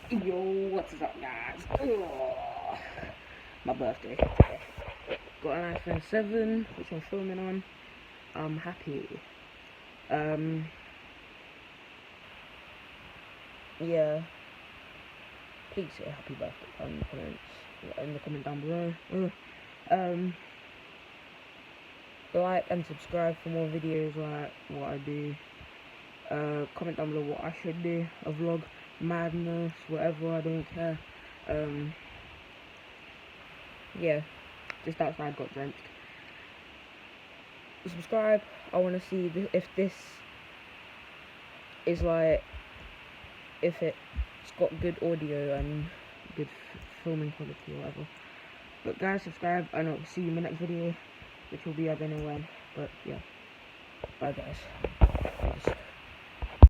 Yo, what's up, guys? Oh, my birthday. Got an iPhone 7, which I'm filming on. I'm happy. Yeah. Please say happy birthday in the comments. In the comment down below. Like and subscribe for more videos like what I do. Comment down below what I should do. A vlog, madness, whatever. I don't care. Yeah. Just outside got drenched. Subscribe. I want to see if this is like, if it's got good audio and good filming quality or whatever. But guys, subscribe, and I'll see you in my next video, which will be, I don't know when, but yeah. Bye guys.